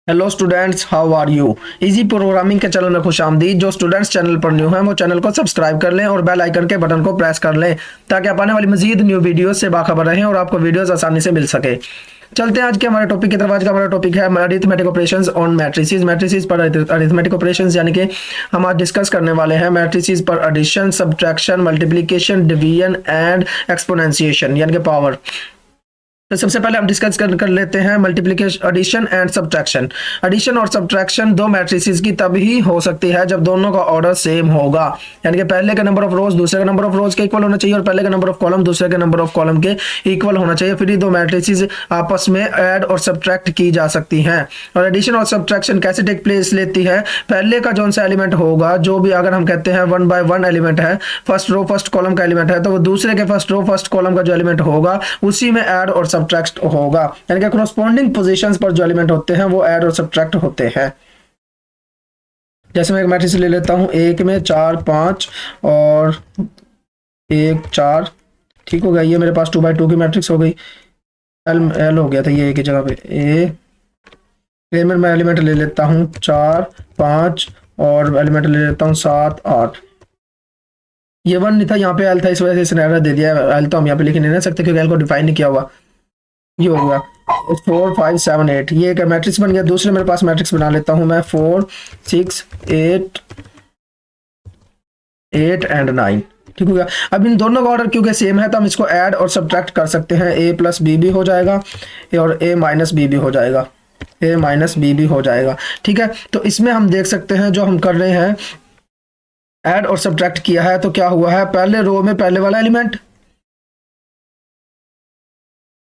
Hello students, how are you. Easy programming के channel में खुश आमदीद। जो स्टूडेंट्स चैनल पर न्यू हैं वो चैनल को सब्सक्राइब कर लें और बेल आइकन के बटन को प्रेस कर लें ताकि आप आने वाली मजीद न्यू वीडियोस से बाखबर रहें और आपको वीडियोस आसानी से मिल सके। चलते हैं आज के हमारे टॉपिक की तरफ। आज का हमारा टॉपिक है arithmetic operations on matrices. Matrices पर अरिथमेटिक ऑपरेशंस यानी कि हम आज डिस्कस करने वाले हैं मैट्रिसेस पर addition, subtraction, multiplication, division and exponentiation यानी कि पावर। तो सबसे पहले हम डिस्कस कर लेते हैं multiplication, addition and subtraction. Addition और सब्ट्रैक्शन दो मैट्रिसेस की तभी हो सकती है जब दोनों का ऑर्डर सेम होगा, यानी कि पहले के नंबर ऑफ रोज दूसरे के नंबर ऑफ रोज के इक्वल होना चाहिए और पहले के नंबर ऑफ कॉलम दूसरे के नंबर ऑफ कॉलम के इक्वल होना चाहिए। फिर ये दो मैट्रिसेस आपस में ऐड और सब्ट्रैक्ट की जा सकती हैं। और एडिशन और सब्ट्रैक्शन कैसे टेक प्लेस लेती है, पहले का जो सा एलिमेंट होगा, जो भी अगर हम कहते हैं 1 by 1 एलिमेंट है, फर्स्ट रो फर्स्ट कॉलम का एलिमेंट है, तो वो दूसरे के फर्स्ट रो फर्स्ट कॉलम का जो एलिमेंट होगा उसी में ऐड और सब्ट्रैक्ट होगा, यानी कि कॉरस्पॉन्डिंग पोजीशंस पर जो एलिमेंट होते हैं वो ऐड और सब्ट्रैक्ट होते हैं। जैसे मैं एक मैट्रिक्स ले लेता हूं, एक में 4 5 और 1 4, ठीक हो गया। ये मेरे पास 2 by 2 की मैट्रिक्स हो गई। एल हो गया था ये एक ही जगह पे। ए में मैं एलिमेंट ले लेता हूं 4 5 और एलिमेंट ले लेता हूं 7 8। ये 1 नहीं था, यहाँ पे एल था, इस वजह से इसने एरर दे दिया। एल तो हम यहाँ पे लिख नहीं ना सकते क्योंकि एल को डिफाइन नहीं किया हुआ। ये हो गया 4 5 7 8, ये एक मैट्रिक्स बन गया। दूसरे मेरे पास मैट्रिक्स बना लेता हूं मैं 4 6 8 8 एंड 9, ठीक हो गया। अब इन दोनों का ऑर्डर क्योंकि सेम है तो हम इसको ऐड और सब्ट्रैक्ट कर सकते हैं। a प्लस बी भी हो जाएगा और a माइनस बी भी हो जाएगा, a माइनस बी भी हो जाएगा, ठीक है। तो इसमें हम देख सकते हैं जो हम कर रहे हैं ऐड और सब्ट्रैक्ट किया है तो क्या हुआ है, पहले रो में पहले वाला एलिमेंट,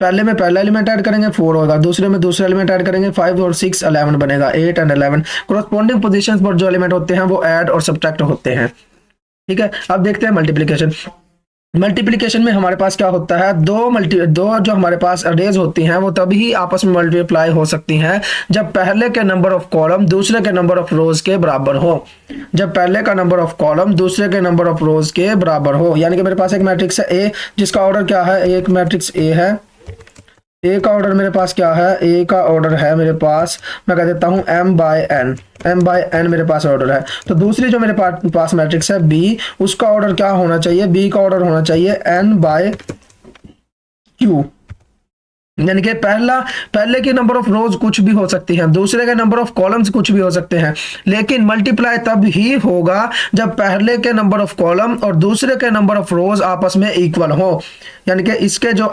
पहले में पहला एलिमेंट ऐड करेंगे 4 होगा, दूसरे में दूसरा एलिमेंट ऐड करेंगे 5 और 6 11 बनेगा, 8 एंड 11। कॉरस्पॉन्डिंग पोजीशंस पर जो एलिमेंट होते हैं वो ऐड और सब्ट्रैक्ट होते हैं, ठीक है। अब देखते हैं मल्टीप्लिकेशन। मल्टीप्लिकेशन में हमारे पास क्या होता है, दो जो हमारे पास अरेज होती हैं वो तभी आपस में मल्टीप्लाई हो सकती हैं जब पहले के नंबर ऑफ कॉलम दूसरे के नंबर ऑफ रोज के बराबर हो। जब पहले का नंबर ऑफ कॉलम दूसरे के नंबर ऑफ रोज के बराबर हो, यानी कि मेरे पास एक मैट्रिक्स है ए जिसका ऑर्डर क्या है, एक मैट्रिक्स ए है। ए का ऑर्डर मेरे पास क्या है, ए का ऑर्डर है मेरे पास, मैं कह देता हूं m by n, m by n मेरे पास ऑर्डर है। तो दूसरी जो मेरे पास मैट्रिक्स है b, उसका ऑर्डर क्या होना चाहिए, b का ऑर्डर होना चाहिए n बाय q, यानी कि पहले के नंबर ऑफ रोज कुछ भी हो सकती है, दूसरे के नंबर ऑफ कॉलम्स कुछ भी हो सकते हैं, लेकिन मल्टीप्लाई तब ही होगा जब पहले के नंबर ऑफ कॉलम और दूसरे के नंबर ऑफ रोज आपस में इक्वल हो। यानी कि इसके जो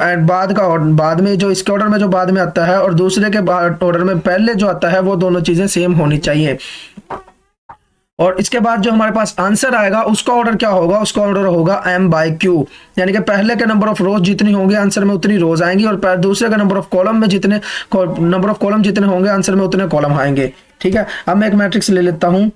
बाद में जो इसके ऑर्डर में जो बाद में आता है और दूसरे के ऑर्डर में पहले जो आता है वो दोनों चीजें सेम होनी चाहिए। और इसके बाद जो हमारे पास आंसर आएगा उसका ऑर्डर क्या होगा, उसका ऑर्डर होगा m बाय q, यानी कि पहले के नंबर ऑफ रोज जितनी होंगे आंसर में उतनी रोज आएंगी और दूसरे के नंबर ऑफ कॉलम में जितने नंबर ऑफ कॉलम जितने होंगे आंसर में उतने कॉलम आएंगे, ठीक है। अब मैं एक मैट्रिक्स ले लेता हूं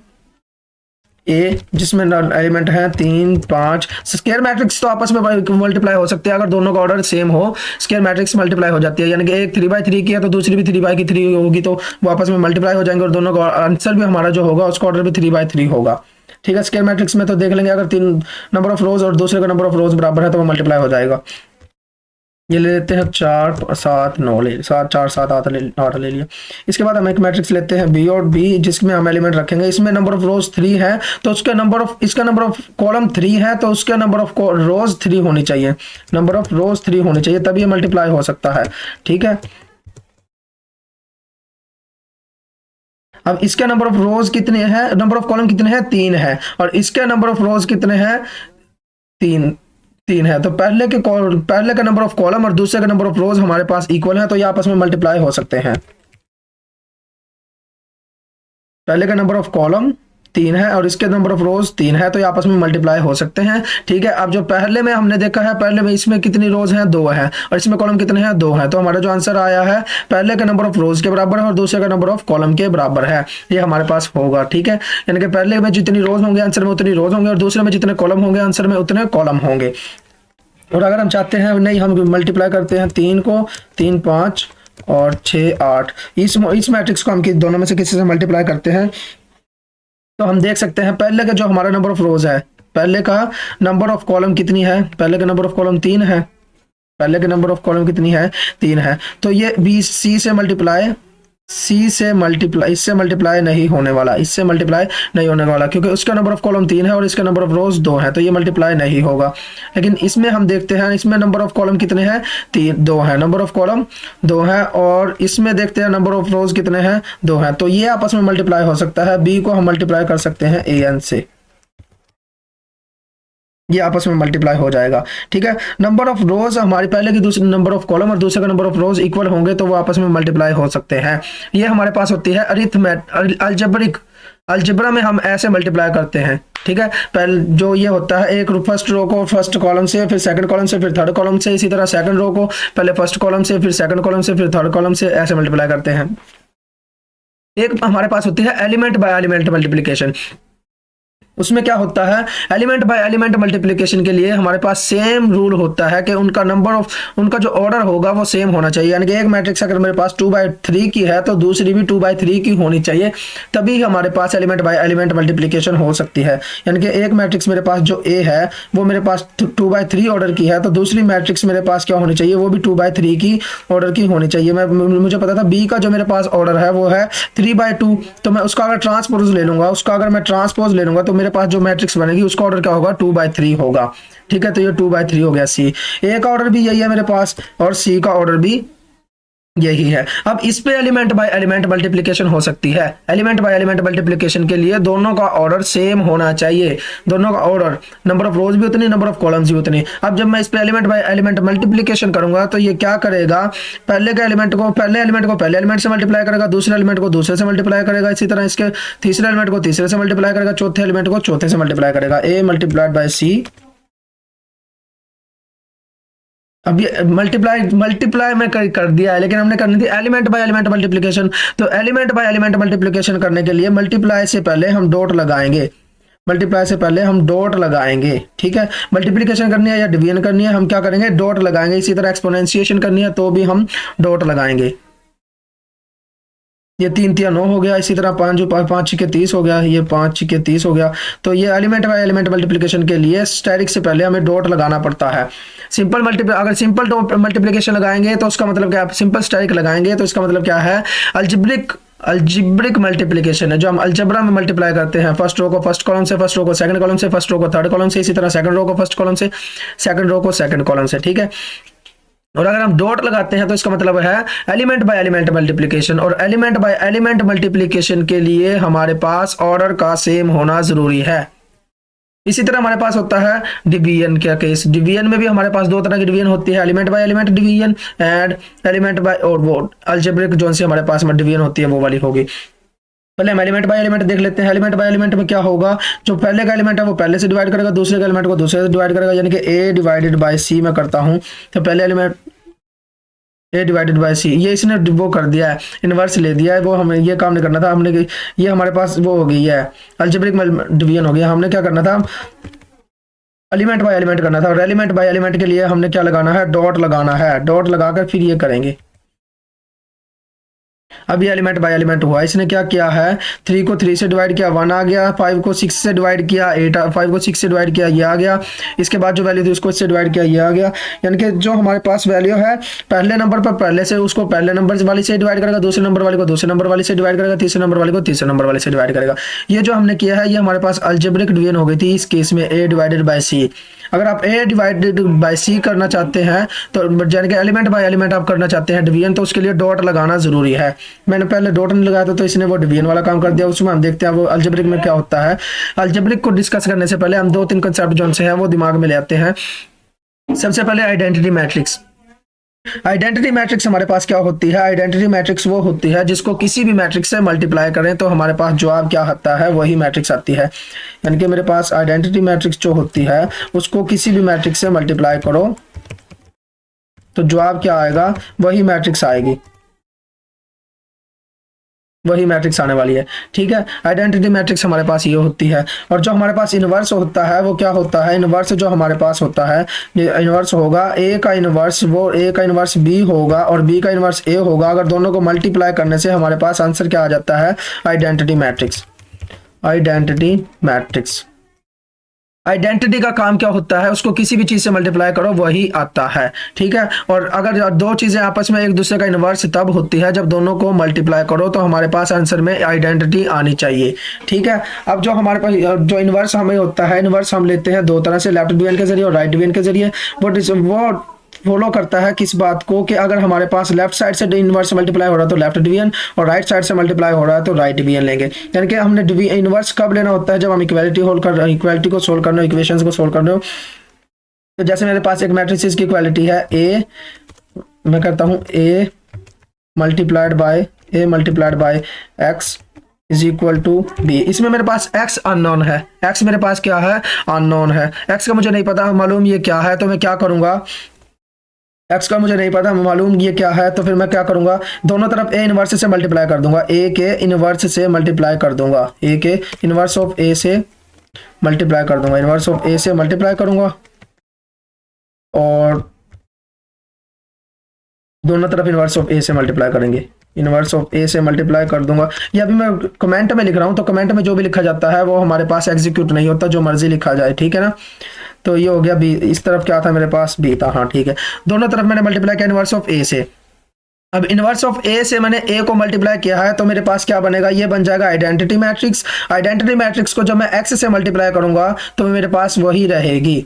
ए जिसमें एलिमेंट है 3 5। स्क्वायर मैट्रिक्स तो आपस में मल्टीप्लाई हो सकते हैं अगर दोनों का ऑर्डर सेम हो, स्क्वायर मैट्रिक्स मल्टीप्लाई हो जाती है, यानी कि एक 3 by 3 की है तो दूसरी भी 3 by 3 होगी तो वो आपस में मल्टीप्लाई हो जाएंगे और दोनों का आंसर भी हमारा जो होगा उसका ऑर्डर भी 3 by 3 होगा, ठीक है। स्क्वायर मैट्रिक्स में तो देख लेंगे अगर 3 नंबर ऑफ रोज और दूसरे का नंबर ऑफ रोज बराबर है तो वो मल्टीप्लाई हो जाएगा। ये ले लेते हैं 4 7 9 ले 7 4 7 8 ले लिया। इसके बाद हम एक मैट्रिक्स लेते हैं बी और बी जिसमें हम एलिमेंट रखेंगे, इसमें नंबर ऑफ रोज 3 है तो उसका नंबर ऑफ इसका नंबर ऑफ कॉलम 3 है तो उसका नंबर ऑफ रोज 3 होनी चाहिए, नंबर ऑफ रोज 3 होनी चाहिए तभी ये मल्टीप्लाई हो सकता है, ठीक है। अब इसका नंबर ऑफ रोज कितने हैं, नंबर ऑफ कॉलम कितने हैं 3 है और इसका नंबर ऑफ रोज कितने हैं 3 है। तो पहले का नंबर ऑफ कॉलम और दूसरे का नंबर ऑफ रोज हमारे पास इक्वल है तो ये आपस में मल्टीप्लाई हो सकते हैं। पहले का नंबर ऑफ कॉलम 3 है और इसके नंबर ऑफ रोज 3 है तो ये आपस में मल्टीप्लाई हो सकते हैं, ठीक है। अब जो पहले में हमने देखा है, पहले में इसमें कितनी रोज हैं 2 है और इसमें कॉलम कितने हैं 2 है, तो हमारा जो आंसर आया है पहले का नंबर ऑफ रोज के बराबर है और दूसरे का नंबर ऑफ कॉलम के बराबर है, ये हमारे पास होगा, ठीक है। यानी कि पहले में जितनी रोज होंगे आंसर में उतनी रोज होंगे और दूसरे में जितने कॉलम होंगे आंसर में उतने कॉलम होंगे। और अगर हम चाहते हैं नहीं, हम मल्टीप्लाई करते हैं 3 को 3 5 और 6 8, इस मैट्रिक्स को हम दोनों में से किसी से मल्टीप्लाई करते हैं तो हम देख सकते हैं पहले का जो हमारा नंबर ऑफ रोज है, पहले का नंबर ऑफ कॉलम कितनी है, पहले का नंबर ऑफ कॉलम 3 है, पहले के नंबर ऑफ कॉलम कितनी है 3 है, तो ये बी सी से मल्टीप्लाई सी से मल्टीप्लाई, इससे मल्टीप्लाई नहीं होने वाला, इससे मल्टीप्लाई नहीं होने वाला, क्योंकि उसका नंबर ऑफ कॉलम 3 है और इसका नंबर ऑफ रोज 2 है, तो ये मल्टीप्लाई नहीं होगा। लेकिन इसमें हम देखते हैं, इसमें नंबर ऑफ कॉलम कितने हैं, 2 है, नंबर ऑफ कॉलम 2 है, और इसमें देखते हैं नंबर ऑफ रोज कितने हैं, 2 हैं, तो ये आपस में मल्टीप्लाई हो सकता है। बी को हम मल्टीप्लाई कर सकते हैं ए एन से, ये आपस में मल्टीप्लाई हो जाएगा। ठीक है, नंबर ऑफ रोज हमारी पहले की दूसरे नंबर ऑफ कॉलम और दूसरे का नंबर ऑफ रोज इक्वल होंगे तो वो आपस में मल्टीप्लाई हो सकते हैं। ये हमारे पास होती है अल्जेब्रिक, अलजेब्रा में हम ऐसे मल्टीप्लाई करते हैं। ठीक है, पहले जो ये होता है, एक फर्स्ट रो को फर्स्ट कॉलम से, फिर सेकंड कॉलम से, फिर थर्ड कॉलम से, इसी तरह सेकंड रो को पहले फर्स्ट कॉलम से, फिर सेकंड कॉलम से, फिर थर्ड कॉलम से, ऐसे मल्टीप्लाई करते हैं। एक हमारे पास होती है एलिमेंट बाय एलिमेंट मल्टीप्लिकेशन। उसमें क्या होता है, एलिमेंट बाय एलिमेंट मल्टीप्लिकेशन के लिए हमारे पास सेम रूल होता है कि उनका नंबर ऑफ, उनका जो ऑर्डर होगा वो सेम होना चाहिए। यानी कि एक मैट्रिक्स अगर मेरे पास 2/3 की है तो दूसरी भी 2/3 की होनी चाहिए, तभी हमारे पास एलिमेंट बाय एलिमेंट मल्टीप्लिकेशन हो सकती है। यानी कि एक मैट्रिक्स मेरे पास जो ए है वो मेरे पास 2/3 ऑर्डर की है, तो दूसरी मैट्रिक्स मेरे पास क्या होनी चाहिए, वो भी 2/3 की ऑर्डर की होनी चाहिए। मुझे पता था बी का जो मेरे पास ऑर्डर है वो है 3/2, तो मैं उसका अगर ट्रांसपोज ले लूंगा, उसका अगर मैं ट्रांसपोज ले लूंगा तो मेरे पास जो मैट्रिक्स बनेगी उसका ऑर्डर क्या होगा, 2/3 होगा। ठीक है, तो ये 2/3 हो गया। सी, ए का ऑर्डर भी यही है मेरे पास और सी का ऑर्डर भी यही है। अब इस पे एलिमेंट बाय एलिमेंट मल्टीप्लिकेशन हो सकती है। एलिमेंट बाय एलिमेंट मल्टीप्लिकेशन के लिए दोनों का ऑर्डर सेम होना चाहिए, दोनों का ऑर्डर, नंबर ऑफ रोज भी उतनी, नंबर ऑफ कॉलम्स भी उतनी। अब जब मैं इस पे एलिमेंट बाय एलिमेंट मल्टीप्लिकेशन करूंगा तो ये क्या करेगा, पहले के एलिमेंट को पहले एलिमेंट से मल्टीप्लाई करेगा, दूसरे एलिमेंट को दूसरे से मल्टीप्लाई करेगा, इसी तरह इसके तीसरे एलिमेंट को तीसरे से मल्टीप्लाई करेगा, चौथे एलिमेंट को चौथे से मल्टीप्लाई करेगा। ए मल्टीप्लाइड बाय सी। अब ये मल्टीप्लाई में कर दिया है, लेकिन हमने करनी थी एलिमेंट बाय एलिमेंट मल्टीप्लिकेशन। तो एलिमेंट बाय एलिमेंट मल्टीप्लिकेशन करने के लिए मल्टीप्लाई से पहले हम डॉट लगाएंगे, मल्टीप्लाई से पहले हम डॉट लगाएंगे। ठीक है, मल्टीप्लिकेशन करनी है या डिवीजन करनी है, हम क्या करेंगे, डॉट लगाएंगे। इसी तरह एक्सपोनेंशिएशन करनी है तो भी हम डॉट लगाएंगे। ये 3 3 9 हो गया, इसी तरह 5 6 30 हो गया, ये 5 6 30 हो गया। तो ये एलिमेंट बाय एलिमेंट मल्टीप्लिकेशन के लिए स्टैटिक से पहले हमें डॉट लगाना पड़ता है। सिंपल अगर सिंपल मल्टीप्लिकेशन लगाएंगे तो उसका मतलब क्या है, सिंपल स्टैटिक लगाएंगे तो इसका मतलब क्या है, अल्जेब्रिक मल्टीप्लिकेशन है, जो हम अलजेब्रा में मल्टीप्लाई करते हैं। फर्स्ट रो को फर्स्ट कॉलम से, फर्स्ट रो को सेकंड कॉलम से, फर्स्ट रो को थर्ड कॉलम से, इसी तरह सेकंड रो को फर्स्ट कॉलम से, सेकंड रो को सेकंड कॉलम से। ठीक है, और अगर हम डॉट लगाते हैं तो इसका मतलब है एलिमेंट बाय एलिमेंट मल्टीप्लिकेशन। और एलिमेंट बाय एलिमेंट मल्टीप्लिकेशन के लिए हमारे पास ऑर्डर का सेम होना जरूरी है। इसी तरह हमारे पास होता है डिवीजन का केस। डिवीजन में भी हमारे पास 2 तरह की डिवीजन होती है, element by element division and element by, और वो अलजेब्रिक जोन से हमारे पास डिवीजन होती है वो वाली होगी। पहले हम एलिमेंट बाय एलिमेंट देख लेते हैं। एलिमेंट बाय एलिमेंट में क्या होगा, जो पहले का एलिमेंट है वो पहले से डिवाइड करेगा, दूसरे का एलिमेंट को दूसरे से डिवाइड करेगा। यानी कि ए डिवाइडेड बाय सी में करता हूं तो पहले एलिमेंट ए डिवाइडेड बाय सी, ये इसने वो कर दिया है, इनवर्स ले दिया है। वो हमें ये काम नहीं करना था, हमने ये हमारे पास वो हो गई है अलजेब्रिक डिवीजन हो गया। हमने क्या करना था, एलिमेंट बाय एलिमेंट करना था। और एलिमेंट बाय एलिमेंट के लिए हमने क्या लगाना है, डॉट लगाना है। डॉट लगाकर फिर ये करेंगे। अब ये एलिमेंट बाय एलिमेंट हुआ। इसने क्या किया है, 3 को 3 से डिवाइड किया, 1 आ गया। 5 को 6 से डिवाइड किया, 5 को 6 से डिवाइड किया, ये आ गया। इसके बाद जो वैल्यू थी उसको इससे डिवाइड किया, ये आ गया। यानी कि जो हमारे पास वैल्यू है पहले नंबर पर पहले से, उसको पहले नंबर वाली से डिवाइड करेगा, दूसरे नंबर वाली को दूसरे नंबर वाली से डिवाइड करेगा, तीसरे नंबर वाली को तीसरे नंबर वाली से डिवाइड करेगा। ये जो हमने किया है ये हमारे पास अलजेब्रिक डिवीजन हो गई थी इस केस में, ए डिवाइडेड बाय सी। अगर आप ए डिवाइडेड बाय सी करना चाहते हैं तो यानी कि एलिमेंट बाय एलिमेंट आप करना चाहते हैं डिवीजन, तो उसके लिए डॉट लगाना जरूरी है। मैंने पहले डॉट नहीं लगाया था तो इसने वो डिवीजन वाला काम कर दिया। उसमें हम देखते हैं वो अलजेब्रिक में क्या होता है। अलजेब्रिक को डिस्कस करने से पहले हम 2-3 कंसेप्ट जो से हैं वो दिमाग में ले आते हैं। सबसे पहले आइडेंटिटी मैट्रिक्स। आइडेंटिटी मैट्रिक्स हमारे पास क्या होती है, आइडेंटिटी मैट्रिक्स वो होती है जिसको किसी भी मैट्रिक्स से मल्टीप्लाई करें तो हमारे पास जवाब क्या आता है, वही मैट्रिक्स आती है। यानी कि मेरे पास आइडेंटिटी मैट्रिक्स जो होती है उसको किसी भी मैट्रिक्स से मल्टीप्लाई करो तो जवाब क्या आएगा, वही मैट्रिक्स आएगी, वही मैट्रिक्स आने वाली है। ठीक है, आइडेंटिटी मैट्रिक्स हमारे पास ये होती है। और जो हमारे पास इनवर्स होता है वो क्या होता है, इनवर्स जो हमारे पास होता है, इनवर्स होगा ए का इनवर्स, वो ए का इनवर्स बी होगा और बी का इनवर्स ए होगा। अगर दोनों को मल्टीप्लाई करने से हमारे पास आंसर क्या आ जाता है, identity matrix. Identity matrix, identity का काम क्या होता है, उसको किसी भी चीज से मल्टीप्लाई करो वही आता है, ठीक है। और अगर दो चीजें आपस में एक दूसरे का इन्वर्स तब होती है जब दोनों को मल्टीप्लाई करो, तो हमारे पास आंसर में आइडेंटिटी आनी चाहिए, ठीक है। अब जो हमारे पास जो इन्वर्स हमें होता है, इन्वर्स हम लेते हैं दो तरह से, लेफ्ट डिवीजन के जरिए और राइट डिवीजन के जरिए। वो फॉलो करता है किस बात को, कि अगर हमारे पास लेफ्ट साइड से इनवर्स मल्टीप्लाई हो रहा है तो लेफ्ट डिवीजन, और राइट साइड से मल्टीप्लाई हो रहा है तो राइट डिवीजन लेंगे। यानी कि हमने इनवर्स कब लेना होता है, जब हम इक्वालिटी को सोल्व करना हो, इक्वेशंस को सोल्व करना हो। तो जैसे मेरे पास एक मैट्रिक्स की इक्वालिटी है ए, मैं करता हूं A multiplied by x is equal to B. इसमें मेरे पास x अननोन है, x मेरे पास क्या है, अननोन है। x का मुझे नहीं पता मालूम ये क्या है, तो मैं क्या करूंगा, x का मुझे नहीं पता मालूम ये क्या है, तो फिर मैं क्या करूंगा, दोनों तरफ a इनवर्स से मल्टीप्लाई कर दूंगा, a के इनवर्स से मल्टीप्लाई कर दूंगा, a के इनवर्स ऑफ a से मल्टीप्लाई कर दूंगा, इनवर्स ऑफ a से मल्टीप्लाई करूंगा, और दोनों तरफ इनवर्स ऑफ a से मल्टीप्लाई करेंगे, इनवर्स ऑफ a से मल्टीप्लाई कर दूंगा। ये अभी मैं कमेंट में लिख रहा हूं, तो कमेंट में जो भी लिखा जाता है वो हमारे पास एग्जीक्यूट नहीं होता, जो मर्जी लिखा जाए, ठीक है ना। तो ये हो गया बी, इस तरफ क्या था मेरे पास, बी था, हाँ ठीक है। दोनों तरफ मैंने मल्टीप्लाई किया इनवर्स ऑफ a से। अब इनवर्स ऑफ a से मैंने a को मल्टीप्लाई किया है, तो मेरे पास क्या बनेगा, ये बन जाएगा आइडेंटिटी मैट्रिक्स। आइडेंटिटी मैट्रिक्स को जब मैं x से मल्टीप्लाई करूंगा तो मेरे पास वही रहेगी।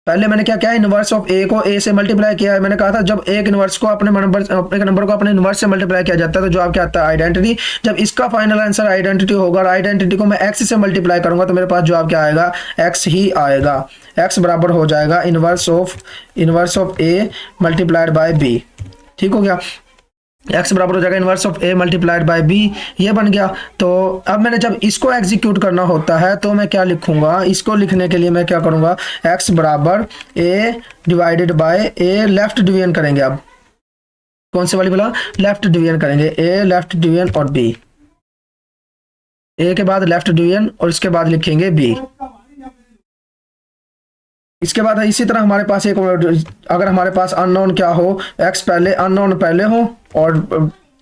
पहले मैंने क्या किया, इनवर्स ऑफ a को a से मल्टीप्लाई किया है। मैंने कहा था जब एक इनवर्स को अपने नंबर को अपने इनवर्स से मल्टीप्लाई किया जाता है तो जवाब क्या आता है, आइडेंटिटी। जब इसका फाइनल आंसर आइडेंटिटी होगा और आइडेंटिटी को मैं x से मल्टीप्लाई करूंगा तो मेरे पास जवाब क्या आएगा, x ही आएगा। x बराबर हो जाएगा inverse of a multiplied by b, ठीक हो गया। x बराबर हो जाएगा inverse of a multiplied by b, ये बन गया। तो अब मैंने जब इसको एग्जीक्यूट करना होता है तो मैं क्या लिखूंगा, इसको लिखने के लिए मैं क्या करूंगा, x बराबर a divided by a, left division करेंगे। अब कौन सी वाली बोला, लेफ्ट डिवीजन करेंगे, a लेफ्ट डिवीजन और b, a के बाद लेफ्ट डिवीजन और इसके बाद लिखेंगे b। इसके बाद इसी तरह हमारे पास एक, अगर हमारे पास अननोन क्या हो, x पहले, अननोन पहले हो और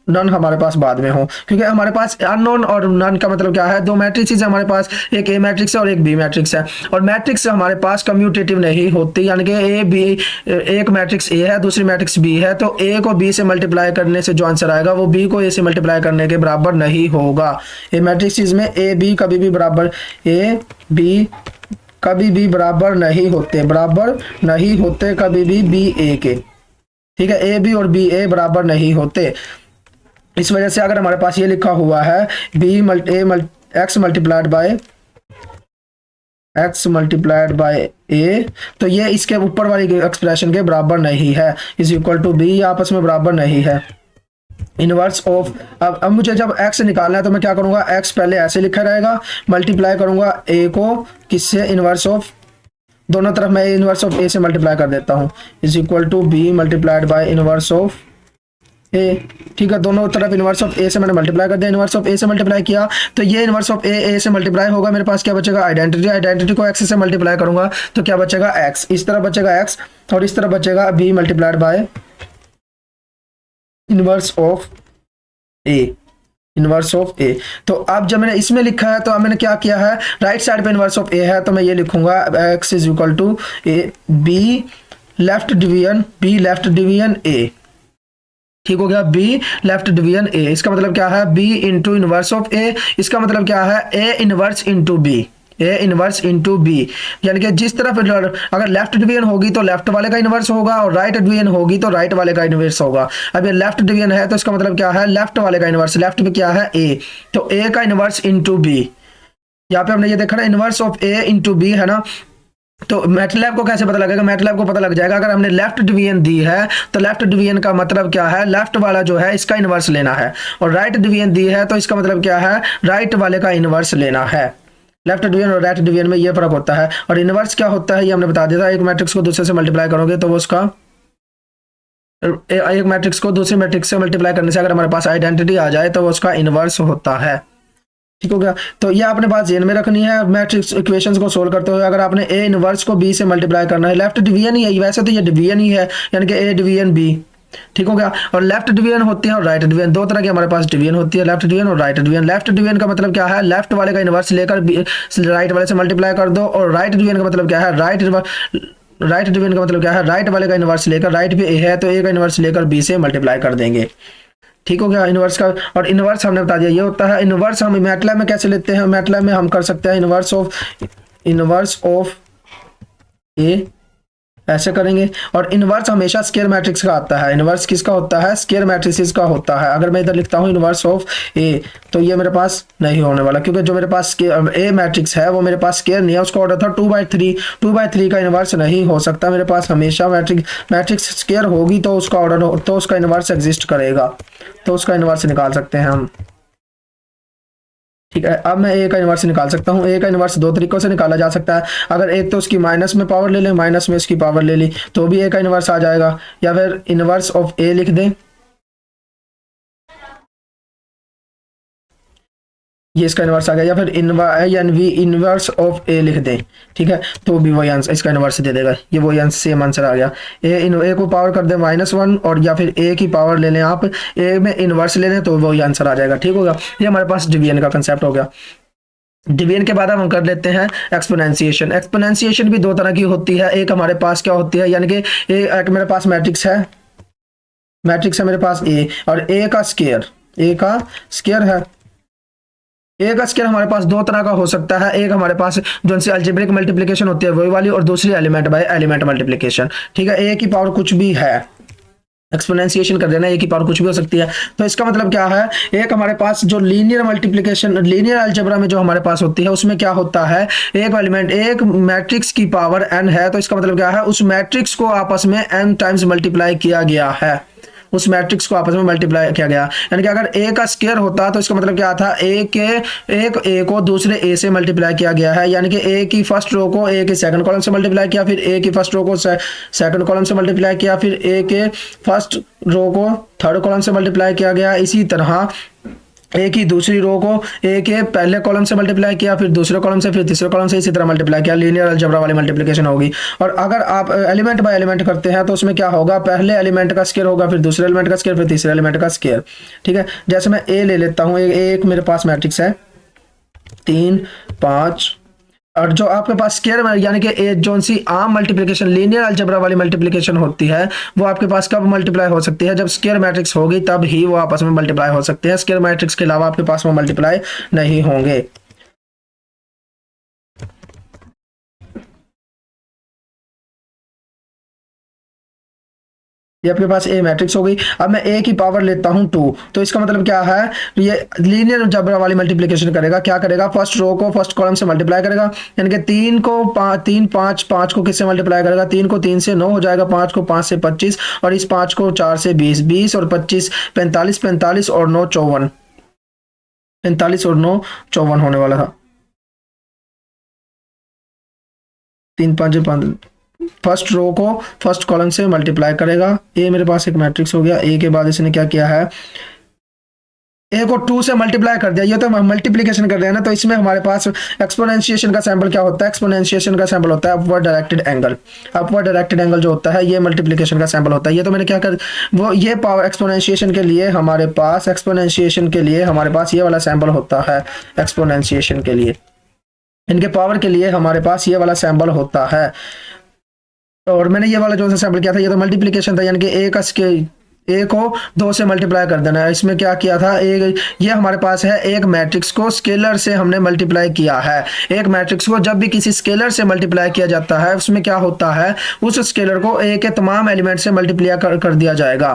नन हमारे पास बाद में हो, क्योंकि हमारे पास अननोन और नन का मतलब क्या है, दो मैट्रिक्स है हमारे पास, एक ए मैट्रिक्स है और एक बी मैट्रिक्स है। और मैट्रिक्स हमारे पास कम्यूटेटिव नहीं होती, यानी कि ए बी, एक मैट्रिक्स ए है दूसरी मैट्रिक्स बी है, तो ए को बी से मल्टीप्लाई करने से जो आंसर आएगा वो बी को ए से मल्टीप्लाई करने के बराबर नहीं होगा। ए मैट्रिक्स में ए बी कभी भी बराबर, ए बी कभी भी बराबर नहीं होते कभी भी बी ए के, ठीक है। ए बी और बी ए बराबर नहीं होते। इस वजह से अगर हमारे पास ये लिखा हुआ है बी एक्स मल्टीप्लाइड बाय ए, तो ये इसके ऊपर वाली एक्सप्रेशन के बराबर नहीं है, इज इक्वल टू बी, आपस में बराबर नहीं है। इनवर्स ऑफ, अब मुझे जब x निकालना है तो मैं क्या करूंगा, x पहले ऐसे लिखा रहेगा, मल्टीप्लाई करूंगा a को किससे, इनवर्स ऑफ, दोनों तरफ मैं इनवर्स ऑफ a से मल्टीप्लाई कर देता हूं, is equal to b multiplied by inverse of a, ठीक है। दोनों तरफ इनवर्स ऑफ a से मैंने मल्टीप्लाई कर दिया, इनवर्स ऑफ a से मल्टीप्लाई किया तो ये इनवर्स ऑफ a से मल्टीप्लाई होगा, मेरे पास क्या बचेगा, आइडेंटिटी को x से मल्टीप्लाई करूंगा तो क्या बचेगा, x, इस तरह बचेगा x और इस तरह बचेगा b multiplied by inverse of A. तो अब जब मैंने इसमें लिखा है तो अब मैंने क्या किया है, राइट साइड पे इनवर्स ऑफ ए है तो मैं ये लिखूंगा x is equal to A B left division A, ठीक हो गया, b लेफ्ट डिवीजन a। इसका मतलब क्या है, b into inverse of a, इसका मतलब क्या है, a इनवर्स इंटू b, यानी कि जिस तरफ अगर लेफ्ट डिवीजन होगी तो लेफ्ट वाले का इनवर्स होगा और राइट डिवीजन होगी तो राइट वाले का इनवर्स होगा। अब ये लेफ्ट डिवीजन है तो इसका मतलब क्या है, लेफ्ट वाले का इनवर्स, लेफ्ट में क्या है a, तो a का इनवर्स इंटू b, यहाँ पे हमने ये देखा ना inverse of a into b है ना। तो मैटलैब को कैसे पता लगेगा, मैटलैब को पता लग जाएगा अगर हमने लेफ्ट डिवीजन दी है तो लेफ्ट डिवीजन का मतलब क्या है, लेफ्ट वाला जो है इसका इनवर्स लेना है, और राइट डिवीजन दी है तो इसका मतलब क्या है, राइट वाले का इनवर्स लेना है। लेफ्ट डिवीजन और राइट डिवीजन में ये फर्क होता है। और इनवर्स क्या होता है ये हमने बता दिया था, एक मैट्रिक्स को दूसरे से मल्टीप्लाई करोगे तो वो उसका, एक मैट्रिक्स को दूसरे मैट्रिक्स से मल्टीप्लाई करने से अगर हमारे पास आइडेंटिटी आ जाए तो वो उसका इनवर्स होता है, ठीक हो गया। तो ये आपने बात जेन में रखनी है मैट्रिक्स इक्वेशंस को सोल्व करते हुए। अगर आपने ए इनवर्स को बी से मल्टीप्लाई करना है, लेफ्ट डिवीजन ही है वैसे तो ये डिवीजन ही है, यानी कि ए डिवीजन बी, ठीक हो गया। और लेफ्ट डिवीजन होती है और राइट डिवीजन, दो तरह की हमारे पास डिवीजन होती है, लेफ्ट डिवीजन और राइट डिवीजन। लेफ्ट डिवीजन का मतलब क्या है, लेफ्ट वाले का इनवर्स लेकर राइट वाले से मल्टीप्लाई कर दो, और राइट डिवीजन का मतलब क्या है, राइट डिवीजन का मतलब क्या है, राइट वाले का इनवर्स लेकर, राइट पे ए है तो ए का इनवर्स लेकर बी से मल्टीप्लाई कर देंगे। ठीक हो गया इनवर्स का। और इनवर्स हमने बता दिया ये होता है। इनवर्स हम मैटलैब में कैसे लेते हैं, मैटलैब में हम कर सकते हैं इनवर्स ऑफ ए, ऐसे करेंगे। और इनवर्स हमेशा स्क्वायर मैट्रिक्स का आता है। इनवर्स किसका होता है, स्क्वायर मैट्रिसेस का होता है। अगर मैं इधर लिखता हूँ इनवर्स ऑफ ए, तो ये मेरे पास नहीं होने वाला, क्योंकि जो मेरे पास ए मैट्रिक्स है वो मेरे पास स्क्वायर नहीं है, उसका ऑर्डर था 2/3। 2/3 का इनवर्स नहीं हो सकता मेरे पास, हमेशा मैट्रिक्स स्क्वायर होगी तो उसका ऑर्डर, तो उसका इनवर्स एग्जिस्ट करेगा, तो उसका इनवर्स निकाल सकते हैं हम। ठीक है, अब मैं ए का इनवर्स निकाल सकता हूँ। ए का इनवर्स दो तरीकों से निकाला जा सकता है। अगर एक तो उसकी माइनस में पावर ले लें, माइनस में इसकी पावर ले ली, तो भी ए का इनवर्स आ जाएगा। या फिर इनवर्स ऑफ ए लिख दें, ये इसका इनवर्स आ गया। या फिर इनवर्स ऑफ ए लिख दें, ठीक है, तो भी वही आंसर इसका इनवर्स दे देगा। ये वही आंसर, सेम आंसर आ गया। ए को पावर कर दें -1, और या फिर ए की पावर ले लें आप, ए में इनवर्स ले लें, तो वही आंसर आ जाएगा। ठीक होगा, ये हमारे पास डिवीजन का कंसेप्ट हो गया। डिवीजन के बाद हम कर लेते हैं एक्सपोनेंशिएशन। एक्सपोनेंशिएशन भी दो तरह की होती है। एक हमारे पास क्या होती है, यानी कि एक मेरे पास मैट्रिक्स है मेरे पास ए, और ए का स्क्वायर है। ए का स्क्वायर हमारे पास दो तरह का हो सकता है। एक हमारे पास जो से अलजेब्रिक मल्टीप्लिकेशन होती है वही वाली, और दूसरी एलिमेंट बाय एलिमेंट मल्टीप्लिकेशन। ठीक है, ए की पावर कुछ भी है, एक्सपोनेंशिएशन कर देना, ए की पावर कुछ भी हो सकती है। तो इसका मतलब क्या है, एक हमारे पास जो लीनियर मल्टीप्लिकेशन, लीनियर अलजेब्रा में जो हमारे पास होती है, उसमें क्या होता है, एक मैट्रिक्स की पावर n है, तो इसका मतलब क्या है, उस मैट्रिक्स को आपस में n टाइम्स मल्टीप्लाई किया गया है, उस मैट्रिक्स को आपस में मल्टीप्लाई किया गया। यानी कि अगर ए का स्क्वायर होता तो इसका मतलब क्या था, एक ए को दूसरे ए से मल्टीप्लाई किया गया है। यानी कि ए की फर्स्ट रो को ए के सेकंड कॉलम से मल्टीप्लाई किया, फिर ए की फर्स्ट रो को सेकंड कॉलम से मल्टीप्लाई किया, फिर ए के फर्स्ट रो को थर्ड कॉलम से मल्टीप्लाई किया गया। इसी तरह ए की दूसरी रो को ए के पहले कॉलम से मल्टीप्लाई किया, फिर दूसरे कॉलम से, फिर तीसरे कॉलम से, इसी तरह मल्टीप्लाई किया। लीनियर अलजेब्रा वाली मल्टीप्लिकेशन होगी। और अगर आप एलिमेंट बाय एलिमेंट करते हैं तो उसमें क्या होगा, पहले एलिमेंट का स्क्वायर होगा, फिर दूसरे एलिमेंट का स्क्वायर, फिर तीसरे एलिमेंट का स्क्वायर। ठीक है, जैसे मैं ए ले लेता हूँ, एक मेरे पास मैट्रिक्स है 3 5, और जो आपके पास स्क्वायर यानी कि जो सी आम मल्टीप्लिकेशन, लीनियर अलजेब्रा वाली मल्टीप्लिकेशन होती है, वो आपके पास कब मल्टीप्लाई हो सकती है, जब स्क्वायर मैट्रिक्स होगी तब ही वो आपस में मल्टीप्लाई हो सकते हैं। स्क्वायर मैट्रिक्स के अलावा आपके पास वो मल्टीप्लाई नहीं होंगे। ये आपके पास ए मैट्रिक्स हो गई। अब मैं ए की पावर लेता हूं 2, तो इसका मतलब क्या है, ये लीनियर अलजेब्रा वाली मल्टीप्लिकेशन करेगा। क्या करेगा, फर्स्ट रो को फर्स्ट कॉलम से मल्टीप्लाई करेगा, यानी कि 3 को किससे मल्टीप्लाई करेगा, 3 को 3 से 9 हो जाएगा, 5 को 5 से 25, और इस 5 को 4 से 20 और 25 45, 45 और 9 54, 45 और 9 54 होने वाला था। 3 5 5, फर्स्ट रो को फर्स्ट कॉलम से मल्टीप्लाई करेगा। ए मेरे पास एक मैट्रिक्स हो गया। ए के बाद इसने क्या किया है, ए को 2 से मल्टीप्लाई कर दिया। ये तो हम मल्टीप्लिकेशन कर रहे हैं ना, तो इसमें हमारे पास एक्सपोनेंशिएशन का सैंपल क्या होता है, एक्सपोनेंशिएशन का सैंपल होता है upward directed angle. Upward directed angle जो होता है ये मल्टीप्लिकेशन का सैंपल होता है। ये तो मैंने क्या कर, वो ये पावर एक्सपोनेंशिएशन के लिए हमारे पास ये वाला सैंपल होता है। एक्सपोनेंशिएशन के लिए, इनके पावर के लिए हमारे पास ये वाला सैंपल होता है। और मैंने ये वाला जो सा सैंपल किया था, ये तो मल्टीप्लिकेशन था, यानी कि ए को 2 से मल्टीप्लाई कर देना है। इसमें क्या किया था, ये हमारे पास है, एक मैट्रिक्स को स्केलर से हमने मल्टीप्लाई किया है। एक मैट्रिक्स को जब भी किसी स्केलर से मल्टीप्लाई किया जाता है, उसमें क्या होता है, उस स्केलर को ए के तमाम एलिमेंट से मल्टीप्लाई कर दिया जाएगा।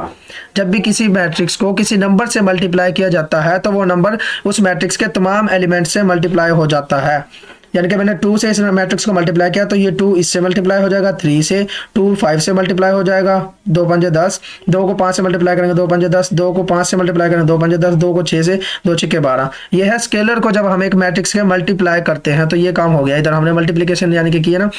जब भी किसी मैट्रिक्स को किसी नंबर से मल्टीप्लाई किया जाता है, तो वो नंबर उस मैट्रिक्स के तमाम एलिमेंट से मल्टीप्लाई हो जाता है। यानी कि मैंने 2 से इस मैट्रिक्स को मल्टीप्लाई किया, तो ये 2 इससे मल्टीप्लाई हो जाएगा, 3 से, 2 5 से मल्टीप्लाई हो जाएगा, 2 5 10, 2 को 5 से मल्टीप्लाई करेंगे, 2 5 10, 2 को 5 से मल्टीप्लाई करेंगे, 2 5 10, 2 को 6 से, 2 6 12। ये है स्केलर को जब हम एक मैट्रिक्स के मल्टीप्लाई करते हैं, तो ये काम हो गया। इधर हमने मल्टीप्लिकेशन यानी कि किया ना,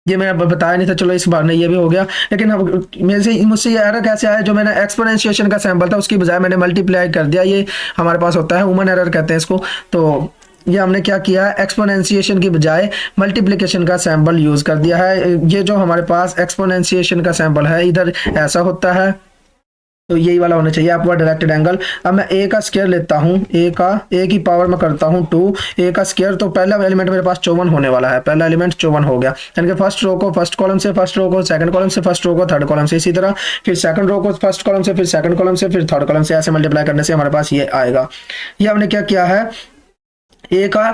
ये मैं बताया नहीं था, चलो इस बार ने ये भी हो गया। लेकिन अब मुझसे ये एरर कैसे आया, जो मैंने एक्सपोनेंशिएशन का सैंपल था उसकी बजाय मैंने मल्टीप्लाई कर दिया। ये हमारे पास होता है ह्यूमन एरर कहते हैं इसको। तो ये हमने क्या किया है, एक्सपोनेंशिएशन की बजाय मल्टीप्लिकेशन का सैंपल यूज कर दिया है। ये जो हमारे पास एक्सपोनेंशिएशन का सैंपल है इधर ऐसा होता है, तो यही वाला होना चाहिए आपका डायरेक्टेड एंगल। अब मैं ए का स्क्वायर लेता हूँ, ए की पावर में करता हूँ 2, ए का स्क्वायर, तो पहला एलिमेंट मेरे पास 54 होने वाला है, पहला एलिमेंट 54 हो गया, यानी कि फर्स्ट रो को फर्स्ट कॉलम से, फर्स्ट रो को सेकंड कॉलम से, फर्स्ट रो को थर्ड कॉलम से, इसी तरह फिर सेकंड रो को फर्स्ट कॉलम से, फिर सेकंड कॉलम से, फिर थर्ड कॉलम से, ऐसे मल्टीप्लाई करने से हमारे पास ये आएगा। ये हमने क्या किया है, ए का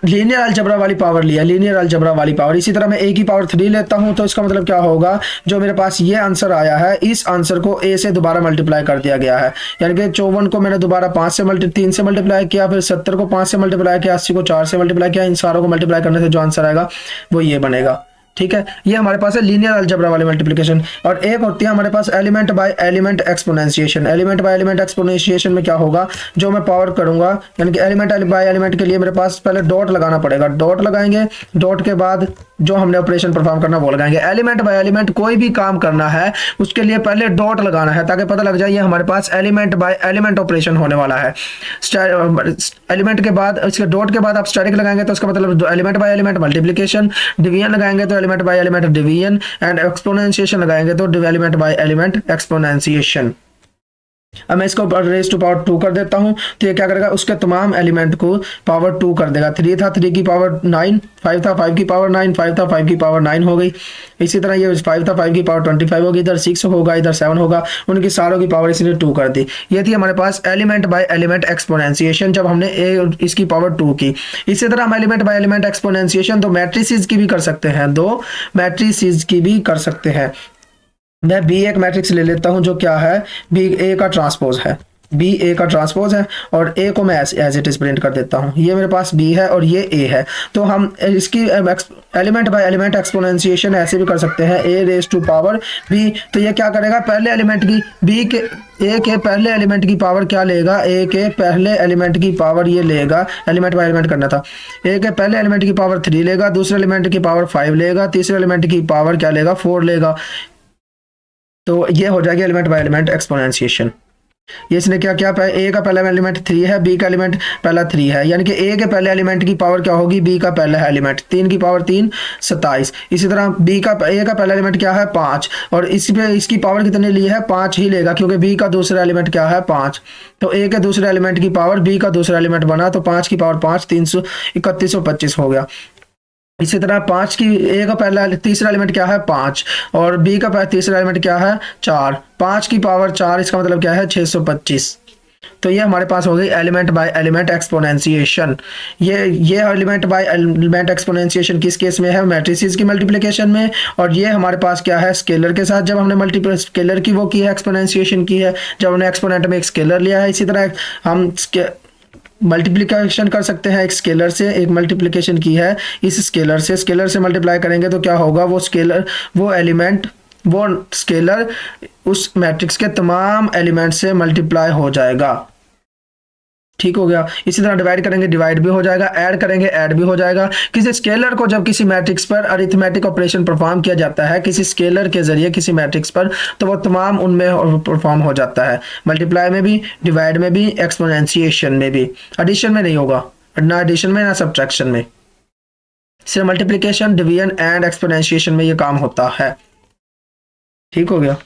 लीनियर अलजेब्रा वाली पावर लिया, लीनियर अलजेब्रा वाली पावर। इसी तरह मैं ए की पावर 3 लेता हूं, तो इसका मतलब क्या होगा, जो मेरे पास ये आंसर आया है इस आंसर को ए से दोबारा मल्टीप्लाई कर दिया गया है, यानी कि 54 को मैंने दोबारा 3 से मल्टीप्लाई किया, फिर 70 को 5 से मल्टीप्लाई किया, 80 को 4 से मल्टीप्लाई किया, इन सारों को मल्टीप्लाई करने से जो आंसर आएगा वो ये बनेगा। ठीक है, ये हमारे पास है लीनियर अलजेब्रा वाली मल्टीप्लिकेशन। और एक होती है हमारे पास element by element exponentiation. Element by element exponentiation में क्या होगा, जो मैं पावर करूंगा, यानी कि एलिमेंट बाय एलिमेंट के लिए मेरे पास पहले डॉट लगाना पड़ेगा, डॉट लगाएंगे, डॉट के बाद जो हमने ऑपरेशन परफॉर्म करना वो लगाएंगे। एलिमेंट बाय एलिमेंट कोई भी काम करना है उसके लिए पहले डॉट लगाना है, ताकि पता लग जाए ये हमारे पास एलिमेंट बाय एलिमेंट ऑपरेशन होने वाला है। एलिमेंट के बाद, इसके डॉट के बाद आप स्टैटिक लगाएंगे तो उसका मतलब element by element multiplication, division लगाएंगे तो element by element division, and exponentiation लगाएंगे तो एलिमेंट बाय एलिमेंट एक्सपोनेंशिएशन। अब मैं इसको रेज टू पावर 2 कर देता हूं, तो ये क्या करेगा, उसके तमाम एलिमेंट को पावर 2 कर देगा। 3 था, 3 की पावर 9, 5 था, 5 की पावर 9, 5 था, 5 की पावर 9 हो गई। इसी तरह ये 5 था, 5 की पावर 25 होगी, इधर 6 होगा, इधर 7 होगा, उनकी सारों की पावर इसने 2 कर दी। ये थी हमारे पास एलिमेंट बाय एलिमेंट एक्सपोनेंशिएशन, जब हमने इसकी पावर 2 की। इसी तरह हम एलिमेंट बाय एलिमेंट एक्सपोनेंशिएशन दो मैट्रिसेस की भी कर सकते हैं, दो मैट्रिसेस की भी कर सकते हैं। मैं बी एक मैट्रिक्स ले लेता हूं, जो क्या है, बी ए का ट्रांसपोज है, बी ए का ट्रांसपोज है, और ए को मैं एज इट इज प्रिंट कर देता हूं। ये मेरे पास बी है और ये ए है, तो हम इसकी एलिमेंट बाय एलिमेंट एक्सपोनेंशिएशन ऐसे भी कर सकते हैं, ए रेज टू पावर बी। तो ये क्या करेगा, पहले एलिमेंट की बी के ए के पहले एलिमेंट की पावर क्या लेगा, ए के पहले एलिमेंट की पावर ये लेगा, एलिमेंट बाय एलिमेंट करना था, ए के पहले एलिमेंट की पावर 3 लेगा, दूसरे एलिमेंट की पावर 5 लेगा, तीसरे एलिमेंट की पावर क्या लेगा, 4 लेगा। तो ये हो जाएगी एलिमेंट बाय एलिमेंट एक्सपोनेंशिएशन। ये इसने क्या किया, ए का पहला एलिमेंट 3 है, बी का एलिमेंट पहला 3 है, यानी कि ए के पहले एलिमेंट की पावर क्या होगी, बी का पहला एलिमेंट, 3 की पावर 3 27। इसी तरह ए का पहला एलिमेंट क्या है, 5, और इस पे इसकी पावर कितने ली है, 5 ही लेगा, क्योंकि बी का दूसरा एलिमेंट क्या है, 5। तो ए के दूसरे एलिमेंट की पावर बी का दूसरा एलिमेंट बना, तो 5 की पावर 5 3125 हो गया। इसी तरह 5 की, ए का पहला तीसरा एलिमेंट क्या है, 5, और बी का तीसरा एलिमेंट क्या है, 4, 5 की पावर 4, इसका मतलब क्या है, 625। तो ये हमारे पास हो गई एलिमेंट बाय एलिमेंट एक्सपोनेंशिएशन। ये एलिमेंट बाय एलिमेंट एक्सपोनेंशिएशन किस केस में है, मैट्रिसेस की मल्टीप्लिकेशन में, और ये हमारे पास क्या है, स्केलर के साथ, जब हमने मल्टीप्लाई स्केलर की वो की है, एक्सपोनेंशिएशन की है, जब हमने एक्सपोनेंट में एक स्केलर लिया है। इसी तरह हम मल्टीप्लिकेशन कर सकते हैं एक स्केलर से, एक मल्टीप्लिकेशन की है इस स्केलर से मल्टीप्लाई करेंगे तो क्या होगा, वो स्केलर, वो एलिमेंट, वो स्केलर उस मैट्रिक्स के तमाम एलिमेंट से मल्टीप्लाई हो जाएगा। ठीक हो गया। इसी तरह डिवाइड करेंगे, डिवाइड भी हो जाएगा, ऐड करेंगे, ऐड भी हो जाएगा। किसी स्केलर को जब किसी मैट्रिक्स पर अरिथमेटिक ऑपरेशन परफॉर्म किया जाता है किसी स्केलर के जरिए किसी मैट्रिक्स पर, तो वो तमाम उनमें परफॉर्म हो जाता है, मल्टीप्लाई में भी, डिवाइड में भी, एक्सपोनेंशिएशन में भी। एडिशन में नहीं होगा, ना एडिशन में ना सब्ट्रैक्शन में, सिर्फ मल्टीप्लिकेशन, डिवीजन एंड एक्सपोनेंशिएशन में ये काम होता है। ठीक हो गया।